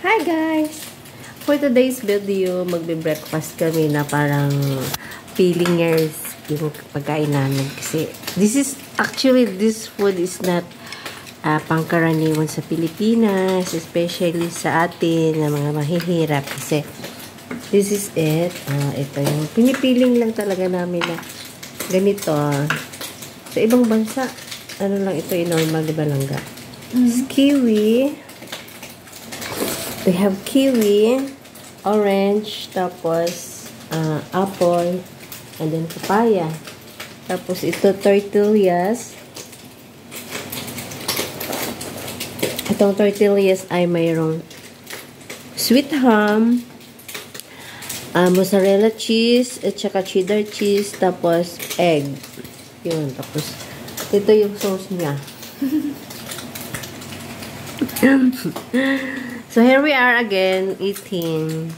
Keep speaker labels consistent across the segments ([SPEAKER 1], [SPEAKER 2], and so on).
[SPEAKER 1] Hi guys! For today's video, magbe-breakfast kami na parang feelingers yung pagkain namin. Kasi this food is not pangkaraniwan sa Pilipinas, especially sa atin na mga mahihirap. Kasi this is it. Ito yung pinipiling lang talaga namin na ganito. Sa ibang bansa, ano lang ito, normal, di ba langga? Kiwi. We have kiwi, orange, tapos apple, and then papaya. Tapos ito tortillas. Itong tortillas ay mayroong sweet ham, mozzarella cheese, at saka cheddar cheese, tapos egg. Yun, tapos ito yung sauce niya. So here we are again eating.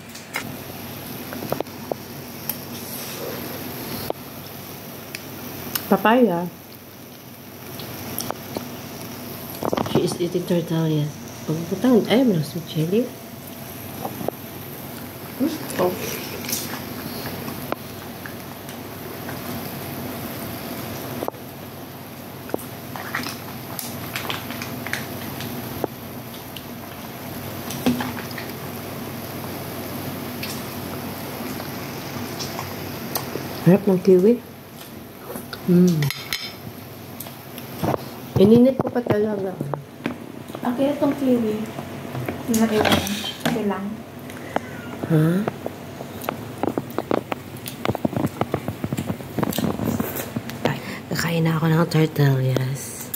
[SPEAKER 1] Papaya. She is eating tortillas. Pagputang, ay, meron sa chili. Oh. Harap ng kiwi. Ininit ko pa talaga.
[SPEAKER 2] Okay, itong kiwi. Orange. Okay lang.
[SPEAKER 1] Ha? Kakain na ako ng tortillas.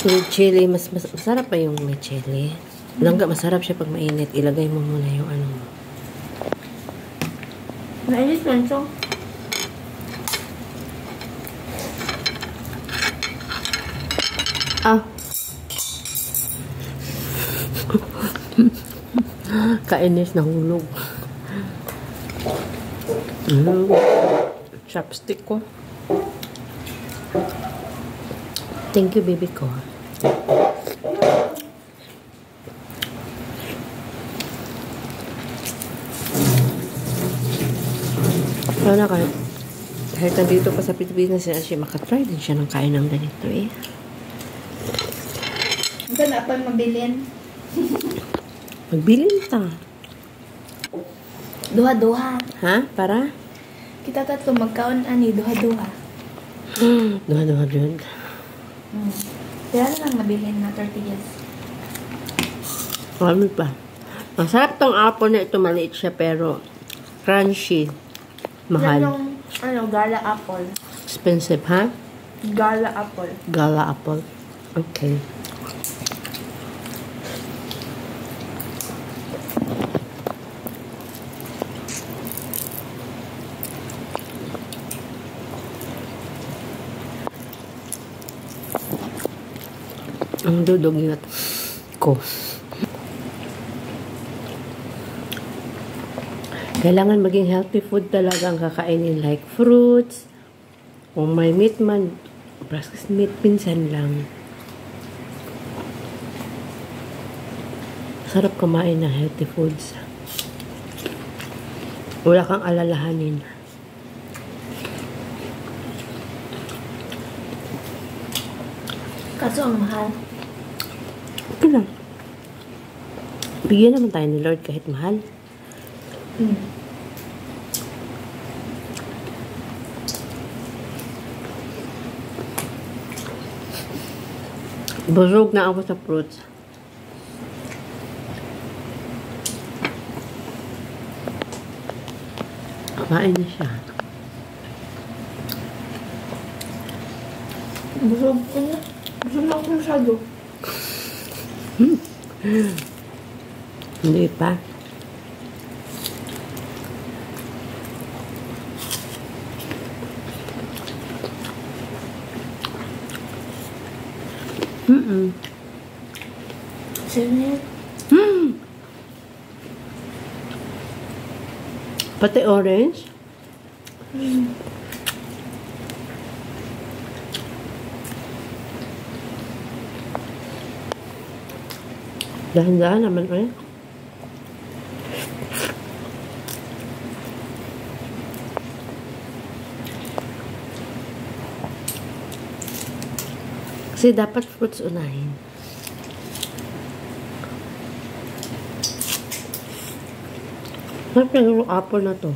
[SPEAKER 1] With chili, masarap pa yung may chili. Langga, masarap siya pag mainit. Ilagay mo muna yung ano mo.
[SPEAKER 2] Mainit man ito.
[SPEAKER 1] Kainis na hulog. Chopstick ko. Thank you, baby ko. Sana kahit nandito pa sa Pilipinas siya makatry din siya ng kain ng ganito eh.
[SPEAKER 2] Saan na pa mabilin?
[SPEAKER 1] Magbilin ta.
[SPEAKER 2] Duha-duha.
[SPEAKER 1] Ha? Para?
[SPEAKER 2] Kita tatlo magkaon ani duha-duha.
[SPEAKER 1] Duha-duha dyan.
[SPEAKER 2] Kaya lang mabilin na tortillas.
[SPEAKER 1] Marami pa. Masarap tong apple na ito. Maliit siya pero crunchy. Mahal.
[SPEAKER 2] Yan yung gala apple.
[SPEAKER 1] Expensive, ha?
[SPEAKER 2] Gala apple.
[SPEAKER 1] Gala apple. Okay. Ang dudugyot ko. Kailangan maging healthy food talaga ang kakainin, like fruits. Kung may meat man, processed meat pinsan lang. Sarap kumain ng healthy foods. Wala kang alalahanin.
[SPEAKER 2] Kaso ang mahal.
[SPEAKER 1] Okay lang. Bigyan naman tayo ni Lord kahit mahal. Busog na ako sa fruits. Kumain na siya.
[SPEAKER 2] Busog ko na. Busog na ako masyado.
[SPEAKER 1] Hindi pa.
[SPEAKER 2] Sino?
[SPEAKER 1] Pati orange? Dahan-dahan naman eh. Kasi dapat fruits unahin. Sarap yung apple na to.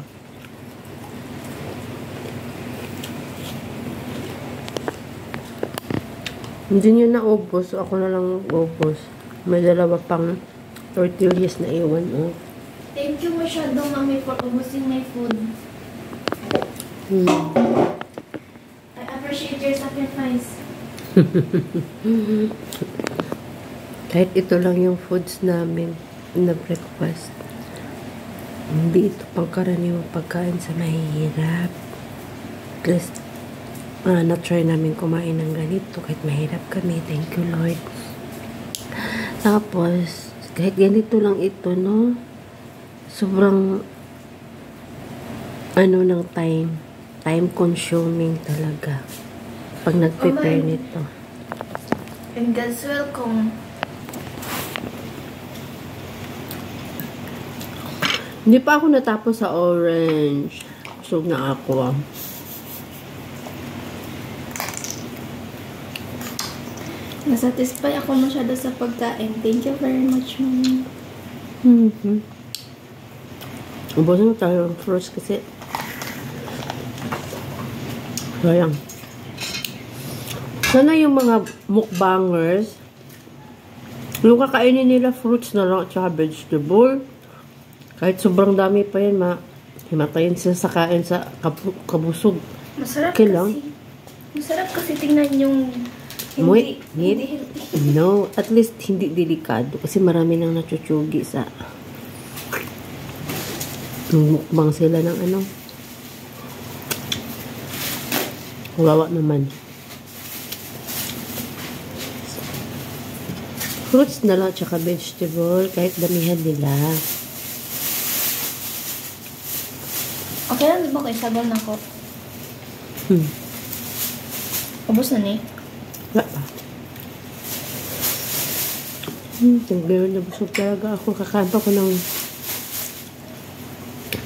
[SPEAKER 1] Hindi niyo naubos. Ako na lang ubos. May dalawa pang tortillas na iwan. Oh.
[SPEAKER 2] Thank you masyado, Mami, for ubusin my food. I appreciate your sacrifice.
[SPEAKER 1] Kahit ito lang yung foods namin na breakfast. Hindi ito pangkaraniwang pagkain sa mahihirap. At least, na-try namin kumain ng ganito kahit mahirap kami. Thank you, Lord. Tapos, kahit ganito lang ito, no? Sobrang ng time consuming talaga pag nag-prepare nito.
[SPEAKER 2] And God's welcome.
[SPEAKER 1] Hindi pa ako natapos sa orange. Busog na ako.
[SPEAKER 2] Nasatisfy ako masyado sa pagkain. Thank you very much, Mami.
[SPEAKER 1] Ubusin mo tayo ng fruits kasi sayang. Sana yung mga mukbangers, yung kakainin nila fruits na lang at saka vegetable, kahit sobrang dami pa yan, himatayin sila sa kain sa kabusog.
[SPEAKER 2] Masarap
[SPEAKER 1] Okay lang.
[SPEAKER 2] kasi. Masarap kasi tingnan yung
[SPEAKER 1] Hindi
[SPEAKER 2] healthy.
[SPEAKER 1] No, at least hindi delikado kasi marami nang nachuchugi sa mukbang sila ng kawawa naman. Fruits na lang tsaka vegetable kahit damihan nila.
[SPEAKER 2] Okay lang ba kayo? Sagal na ko. Ubus na ni?
[SPEAKER 1] Wala pa. Tingnan na busog talaga ako. Kakain pa ko ng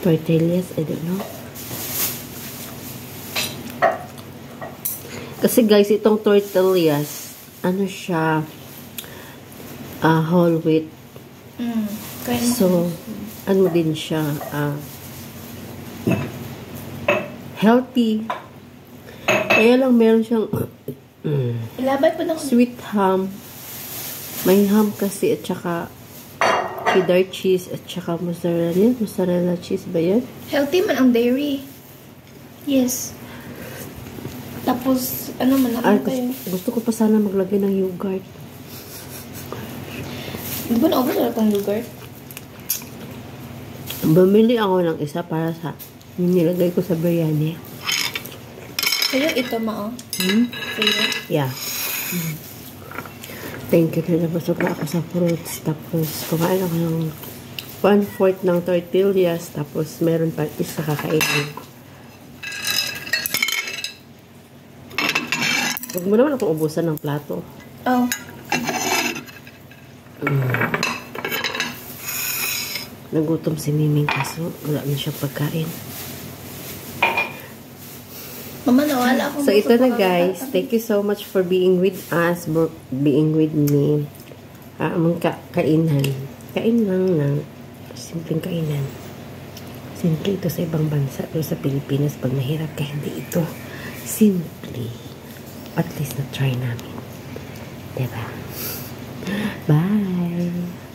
[SPEAKER 1] tortillas. I don't know. Kasi guys, itong tortillas, siya, whole wheat. So, din siya, healthy. Kaya lang meron siyang
[SPEAKER 2] Ilabay po ng
[SPEAKER 1] sweet ham. May ham kasi at saka cheddar cheese at saka mozzarella. Mozzarella cheese ba yan?
[SPEAKER 2] healthy man ang dairy. Yes. Tapos,
[SPEAKER 1] Gusto ko pa sana maglagay ng yogurt.
[SPEAKER 2] Di ba naubos na itong yogurt?
[SPEAKER 1] Bumili ako ng isa para sa yung nilagay ko sa biryani.
[SPEAKER 2] Sa'yo ito, Mao. Sa'yo?
[SPEAKER 1] Yeah. Thank you na nabusog na ako sa fruits. Tapos, kumain ako ng 1/4 ng tortillas. Tapos, meron pa isa kakainin. Huwag mo naman akong ubusan ng plato.
[SPEAKER 2] Oh.
[SPEAKER 1] Nagutom si Miming kaso wala na siyang pagkain.
[SPEAKER 2] Mama, nawala akong
[SPEAKER 1] So, ito na guys. Thank you so much for being with us, being with me. Among kainan. Kain lang ng simpleng kainan. Simple ito sa ibang bansa. Pero sa Pilipinas, pag mahirap ka, hindi ito simple. At least na-try namin. Diba? Bye!